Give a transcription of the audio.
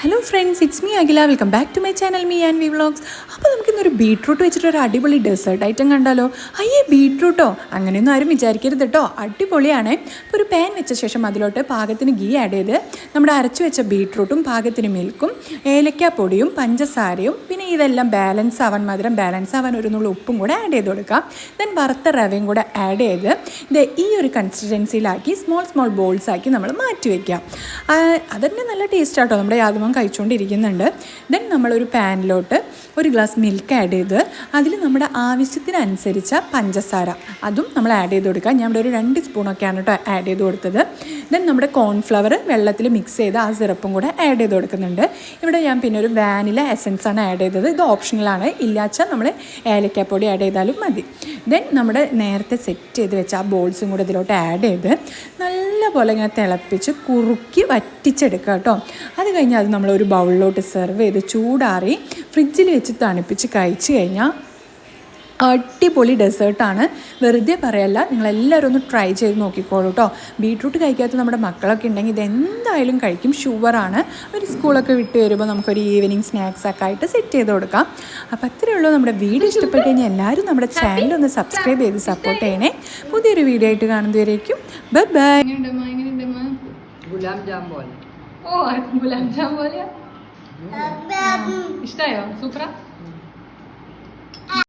Hello friends, it's me Akhila. Welcome back to my channel me and we vlogs. അപ്പോൾ നമുക്കിന്നൊരു beetroot വെച്ചിട്ടൊരു അടിപൊളി desert item കണ്ടാലോ? അയ്യേ, ബീട്രൂട്ടോ? അങ്ങനെയൊന്നും ആരും വിചാരിക്കരുത് കേട്ടോ, അടിപൊളിയാണ്. അപ്പോൾ ഒരു പാൻ വെച്ച ശേഷം അതിലോട്ട് പാകത്തിന് ഗീ ആഡ് ചെയ്ത് നമ്മുടെ അരച്ചു വെച്ച ബീട്രൂട്ടും പാകത്തിന് മിൽക്കും ഏലക്കാപ്പൊടിയും പഞ്ചസാരയും പിന്നെ ഇതെല്ലാം ബാലൻസ് ആവാൻ മധുരം ബാലൻസ് ആവാൻ ഒരു നുള്ള ഉപ്പും കൂടെ ആഡ് ചെയ്ത് കൊടുക്കാം. ദെൻ വറുത്ത റവയും കൂടെ ആഡ് ചെയ്ത് ഇത് ഈ ഒരു കൺസിസ്റ്റൻസിയിലാക്കി സ്മോൾ ബോൾസ് ആക്കി നമ്മൾ മാറ്റി വയ്ക്കാം. അതന്നെ നല്ല ടേസ്റ്റ് ആട്ടോ, നമ്മുടെ യാതൊന്നും കഴിച്ചുകൊണ്ടിരിക്കുന്നുണ്ട്. ദെൻ നമ്മളൊരു പാനിലോട്ട് ഒരു ഗ്ലാസ് മിൽക്ക് ആഡ് ചെയ്ത് അതിൽ നമ്മുടെ ആവശ്യത്തിനനുസരിച്ച പഞ്ചസാര അതും നമ്മൾ ആഡ് ചെയ്ത് കൊടുക്കാം. ഞാൻ ഇവിടെ ഒരു 2 സ്പൂണൊക്കെയാണ് കേട്ടോ ആഡ് ചെയ്ത് കൊടുത്തത്. ദെൻ നമ്മുടെ കോൺഫ്ലവർ വെള്ളത്തിൽ മിക്സ് ചെയ്ത് ആ സിറപ്പും കൂടെ ആഡ് ചെയ്ത് കൊടുക്കുന്നുണ്ട്. ഇവിടെ ഞാൻ പിന്നെ ഒരു വാനില എസൻസ് ആണ് ആഡ് ചെയ്തത്. ഇത് ഓപ്ഷണലാണ്, ഇല്ലാച്ചാൽ നമ്മൾ ഏലക്കാപ്പൊടി ആഡ് ചെയ്താലും മതി. ദെൻ നമ്മുടെ നേരത്തെ സെറ്റ് ചെയ്ത് വെച്ച ആ ബോൾസും കൂടെ ഇതിലോട്ട് ആഡ് ചെയ്ത് നല്ലപോലെ ഇങ്ങനെ തിളപ്പിച്ച് കുറുക്കി വറ്റിച്ചെടുക്കുക കേട്ടോ. അത് കഴിഞ്ഞാൽ അത് നമ്മളൊരു ബൗളിലോട്ട് സെർവ് ചെയ്ത് ചൂടാറി ഫ്രിഡ്ജിൽ വെച്ച് തണുപ്പിച്ച് കഴിച്ച് കഴിഞ്ഞാൽ അടിപൊളി ഡെസേർട്ടാണ്. വെറുതെ പറയല്ല, നിങ്ങളെല്ലാവരും ഒന്ന് ട്രൈ ചെയ്ത് നോക്കിക്കോളൂ കേട്ടോ. ബീട്രൂട്ട് കഴിക്കാത്ത നമ്മുടെ മക്കളൊക്കെ ഉണ്ടെങ്കിൽ ഇതെന്തായാലും കഴിക്കും. ഷുഗറാണ്. ഒരു സ്കൂളൊക്കെ വിട്ട് വരുമ്പോൾ നമുക്കൊരു ഈവനിങ് സ്നാക്സൊക്കെ ആയിട്ട് സെറ്റ് ചെയ്ത് കൊടുക്കാം. അപ്പോൾ അത്രയേ ഉള്ളൂ. നമ്മുടെ വീഡിയോ ഇഷ്ടപ്പെട്ട് കഴിഞ്ഞാൽ എല്ലാവരും നമ്മുടെ ചാനലൊന്ന് സബ്സ്ക്രൈബ് ചെയ്ത് സപ്പോർട്ട് ചെയ്യണേ. പുതിയൊരു വീഡിയോ ആയിട്ട് കാണുന്നതുവരേക്കും ബൈ ബൈ. ഗുലാബ് ജാം പോലെ. ഓ, ഗുലാബ് ജാം പോലെയാ? ഇഷ്ടമായോ? സൂപ്പറാ.